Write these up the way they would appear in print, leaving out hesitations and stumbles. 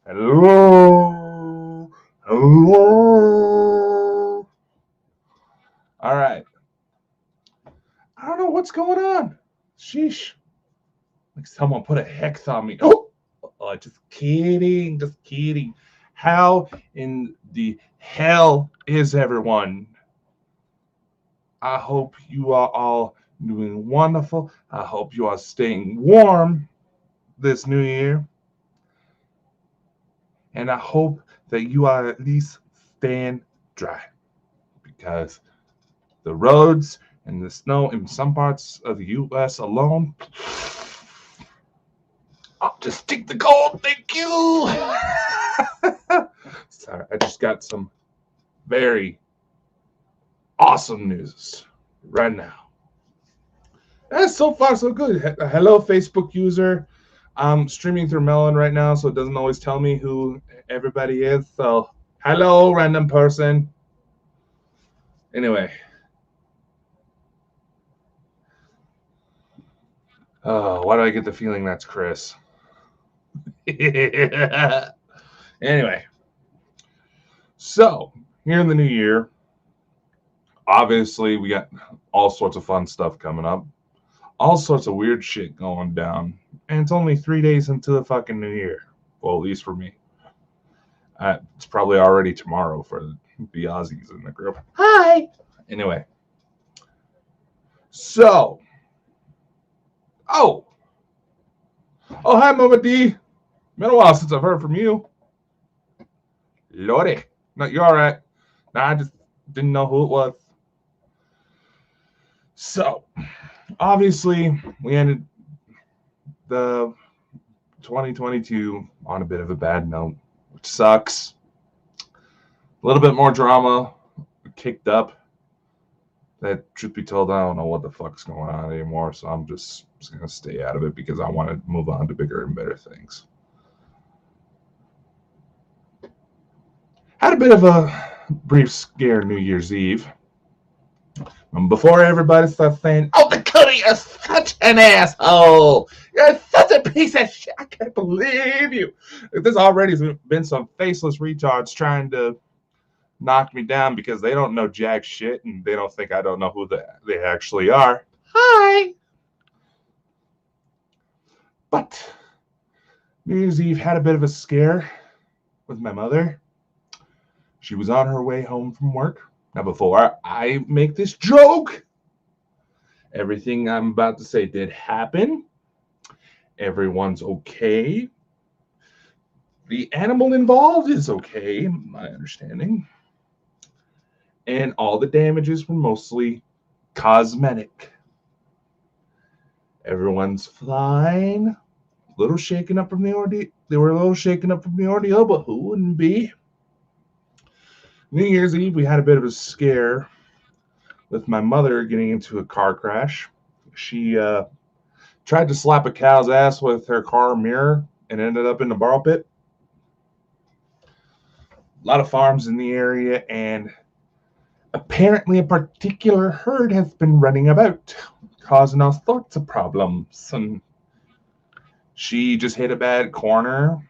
Hello. Hello. All right. I don't know what's going on. Sheesh. Like someone put a hex on me. Oh, just kidding. Just kidding. How in the hell is everyone? I hope you are all doing wonderful. I hope you are staying warm this new year. And I hope that you are at least staying dry because the roads and the snow in some parts of the U.S. alone. I'll just take the cold, thank you. Sorry, I just got some very awesome news right now. So far, so good. Hello, Facebook user. I'm streaming through Melon right now, so it doesn't always tell me who everybody is. So, hello, random person. Anyway. Oh, why do I get the feeling that's Chris? Anyway. So, here in the new year, obviously, we got all sorts of fun stuff coming up. All sorts of weird shit going down. And it's only 3 days into the fucking new year. Well, at least for me. It's probably already tomorrow for the Aussies in the group. Hi! Anyway. So. Oh, hi, Mama D. Been a while since I've heard from you. Lordy. No, you're all right. Nah, I just didn't know who it was. So, obviously, we ended the 2022 on a bit of a bad note, which sucks. A little bit more drama kicked up. That, truth be told, I don't know what the fuck's going on anymore, so I'm just going to stay out of it because I want to move on to bigger and better things. Had a bit of a brief scare New Year's Eve. Before everybody starts saying, "Oh, the Cody is such an asshole. You're such a piece of shit. I can't believe you." There's already been some faceless retards trying to knock me down because they don't know jack shit and they don't think I don't know who they actually are. Hi. But New Year's Eve had a bit of a scare with my mother. She was on her way home from work. Now, before I make this joke, everything I'm about to say did happen. Everyone's okay. The animal involved is okay, in my understanding. And all the damages were mostly cosmetic. Everyone's fine. A little shaken up from the ordeal. They were a little shaken up from the ordeal, but who wouldn't be? New Year's Eve, we had a bit of a scare with my mother getting into a car crash. She tried to slap a cow's ass with her car mirror and ended up in the borrow pit. A lot of farms in the area, and apparently a particular herd has been running about, causing all sorts of problems. And she just hit a bad corner,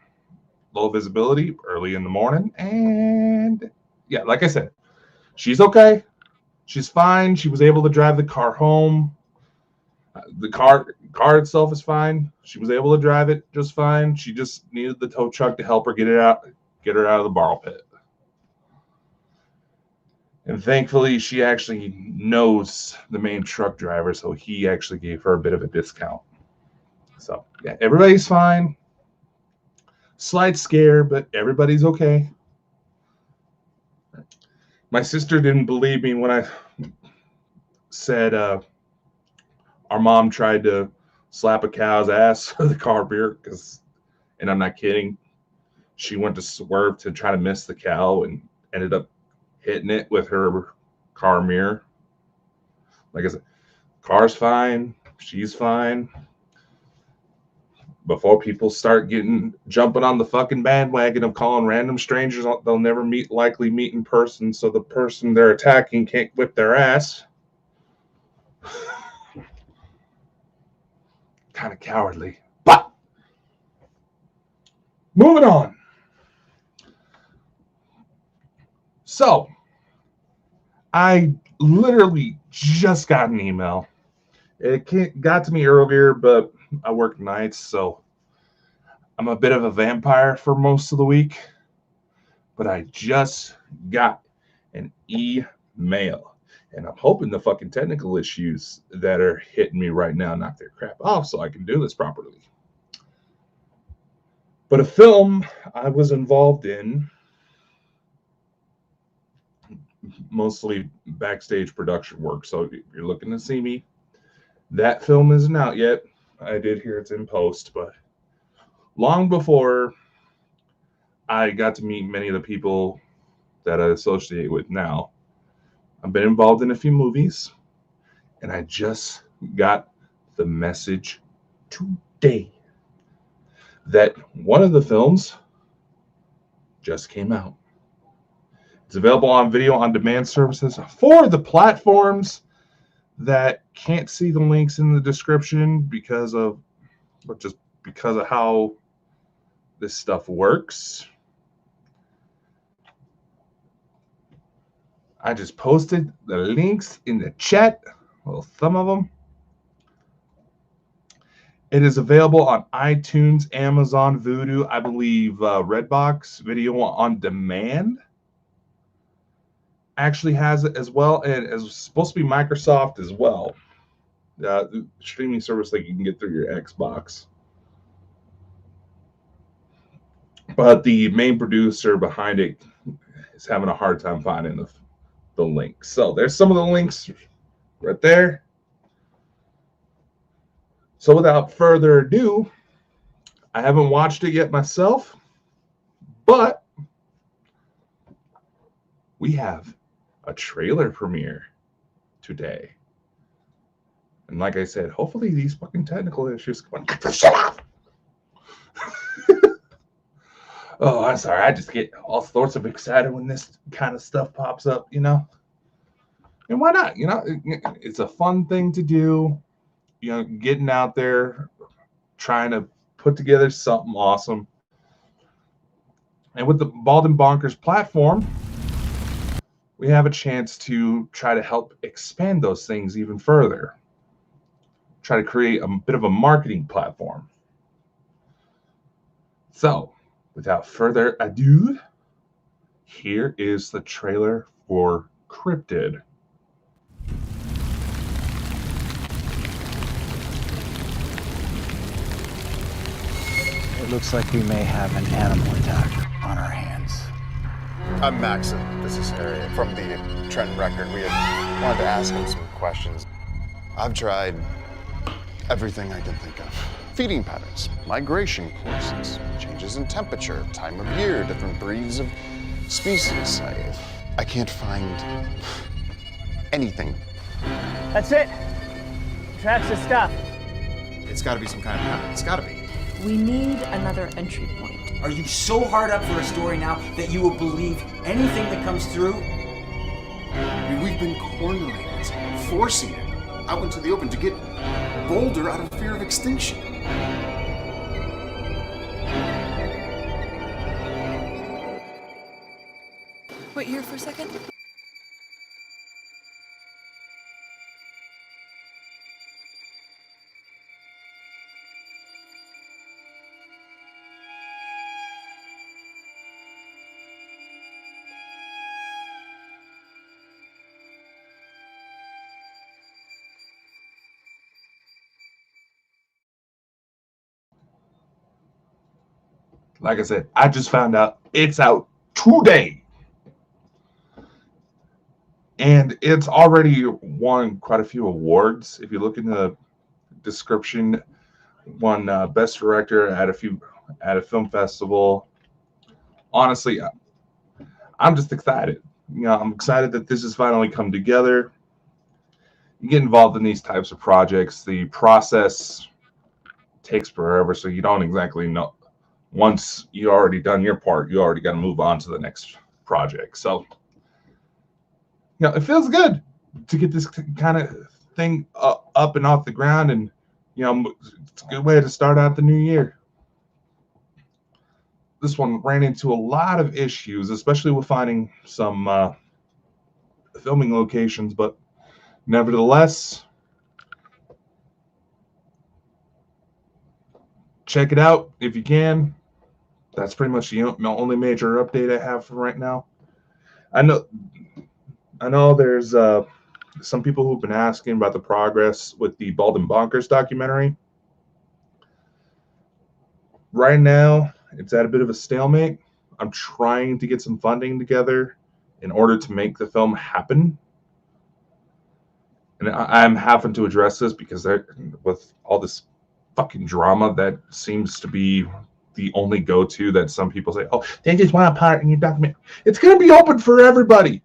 low visibility, early in the morning, and yeah, like I said, she's okay. She's fine. She was able to drive the car home. The car itself is fine. She was able to drive it just fine. She just needed the tow truck to help her get her out of the borrow pit. And thankfully, she actually knows the main truck driver, so he actually gave her a bit of a discount. So yeah, everybody's fine. Slight scare, but everybody's okay. My sister didn't believe me when I said our mom tried to slap a cow's ass with a car mirror, and I'm not kidding. She went to swerve to try to miss the cow and ended up hitting it with her car mirror. Like I said, car's fine. She's fine. Before people start jumping on the fucking bandwagon of calling random strangers they'll never likely meet in person, so the person they're attacking can't whip their ass. Kind of cowardly. But moving on. So I literally just got an email. It got to me earlier, but I work nights, so I'm a bit of a vampire for most of the week. But I just got an email. And I'm hoping the fucking technical issues that are hitting me right now knock their crap off so I can do this properly. But a film I was involved in, mostly backstage production work. So if you're looking to see me, that film isn't out yet. I did hear it's in post, but long before I got to meet many of the people that I associate with now, I've been involved in a few movies, and I just got the message today that one of the films just came out. It's available on video on demand services for the platforms that can't see the links in the description because of how this stuff works. I just posted the links in the chat, well, some of them. It is available on iTunes, Amazon, Vudu, I believe Redbox Video on Demand actually has it as well, and it's supposed to be Microsoft as well. The streaming service that you can get through your Xbox. But the main producer behind it is having a hard time finding the links. So there's some of the links right there. So without further ado, I haven't watched it yet myself, but we have a trailer premiere today. And like I said, hopefully these fucking technical issues come on. Shut up! Oh, I'm sorry. I just get all sorts of excited when this kind of stuff pops up, you know? And why not? You know, it's a fun thing to do. You know, getting out there, trying to put together something awesome. And with the Bald and Bonkers platform, we have a chance to try to help expand those things even further. Try to create a bit of a marketing platform. So, without further ado, here is the trailer for Cryptid. It looks like we may have an animal attack on our hands. I'm Maxon. This is Harry from the Trent Record. We had wanted to ask him some questions. I've tried everything I can think of. Feeding patterns, migration courses, changes in temperature, time of year, different breeds of species. I can't find anything. That's it. Tracks the stuff. It's gotta be some kind of pattern. It's gotta be. We need another entry point. Are you so hard up for a story now that you will believe anything that comes through? I mean, we've been cornering it, forcing it out into the open to get bolder out of fear of extinction. Wait here for a second. Like I said, I just found out it's out today. And it's already won quite a few awards. If you look in the description, won Best Director at a film festival. Honestly, I'm just excited. You know, I'm excited that this has finally come together. You get involved in these types of projects, the process takes forever, so you don't exactly know. Once you already done your part, you already got to move on to the next project. So, you know, it feels good to get this kind of thing up and off the ground, and you know, it's a good way to start out the new year. this one ran into a lot of issues, especially with finding some filming locations, but nevertheless, check it out if you can. That's pretty much the only major update I have for right now. I know there's some people who've been asking about the progress with the Bald and Bonkers documentary. Right now, it's at a bit of a stalemate. I'm trying to get some funding together in order to make the film happen. And I'm having to address this because with all this fucking drama that seems to be the only go-to, that some people say, oh, they just want a part in your document. It's going to be open for everybody.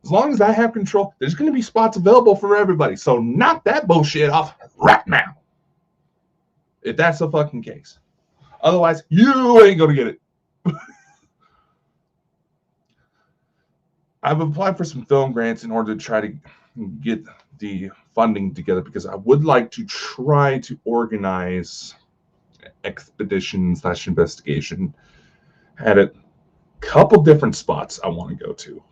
As long as I have control, there's going to be spots available for everybody. So knock that bullshit off right now. If that's the fucking case. Otherwise, you ain't going to get it. I've applied for some film grants in order to try to get the funding together because I would like to try to organize expedition/investigation at a couple different spots I want to go to.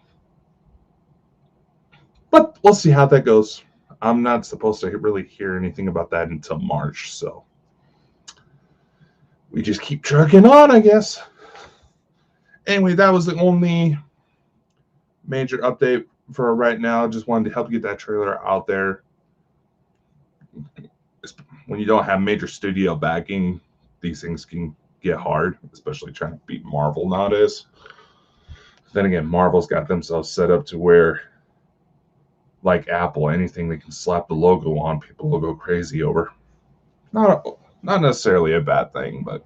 But we'll see how that goes. I'm not supposed to really hear anything about that until March, so we just keep trucking on, I guess. Anyway, that was the only major update for right now. Just wanted to help get that trailer out there. When you don't have major studio backing, these things can get hard, especially trying to beat Marvel nowadays. Then again, Marvel's got themselves set up to where, like Apple, anything they can slap the logo on, people will go crazy over. Not necessarily a bad thing, but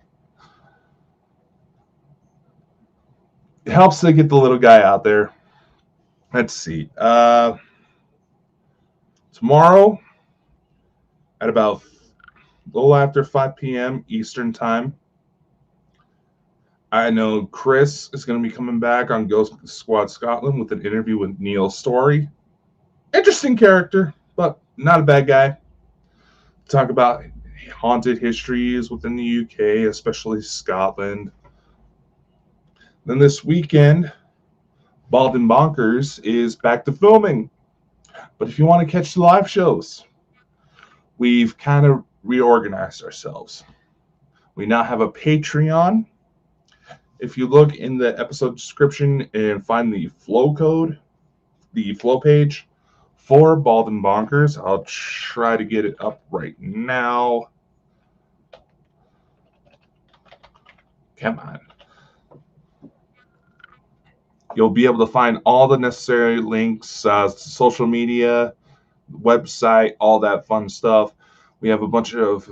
it helps to get the little guy out there. Let's see. Tomorrow at about a little after 5 p.m. Eastern Time, I know Chris is going to be coming back on Ghost Squad Scotland with an interview with Neil Story. Interesting character, but not a bad guy. Talk about haunted histories within the UK, especially Scotland. Then this weekend, Bald and Bonkers is back to filming. But if you want to catch the live shows, we've kind of reorganized ourselves. We now have a Patreon. If you look in the episode description and find the flow code, the flow page for Bald and Bonkers, I'll try to get it up right now. Come on. You'll be able to find all the necessary links, social media, website, all that fun stuff. We have a bunch of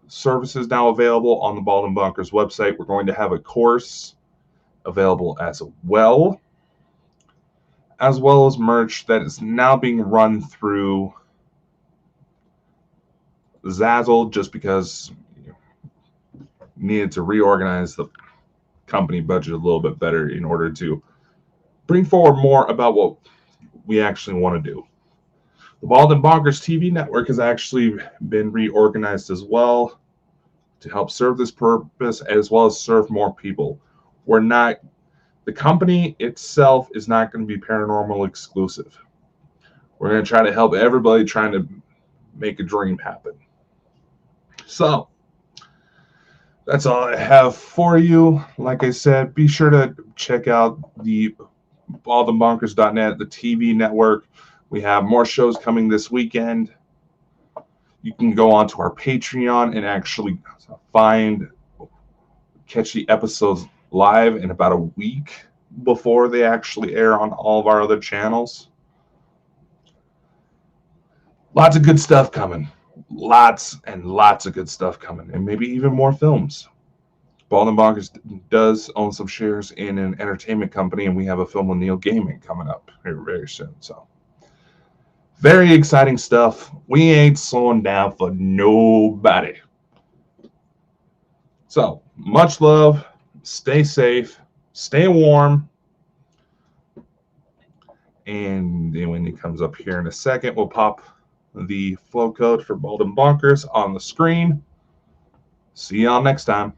services now available on the Bald and Bonkers website. We're going to have a course available as well as merch that is now being run through Zazzle, just because needed to reorganize the company budget a little bit better in order to bring forward more about what we actually want to do. The Bald and Bonkers TV network has actually been reorganized as well to help serve this purpose, as well as serve more people. The company itself is not going to be paranormal exclusive. We're going to try to help everybody trying to make a dream happen. So that's all I have for you. Like I said, be sure to check out the ballandbonkers.net, the TV network. We have more shows coming this weekend. You can go onto our Patreon and actually catch the episodes live in about a week before they actually air on all of our other channels. Lots of good stuff coming. Lots and lots of good stuff coming. And maybe even more films. Bald and Bonkers does own some shares in an entertainment company, and we have a film with Neil Gaiman coming up here very soon. So, very exciting stuff. We ain't slowing down for nobody. So, much love. Stay safe. Stay warm. And then when it comes up here in a second, we'll pop the flow code for Bald and Bonkers on the screen. See y'all next time.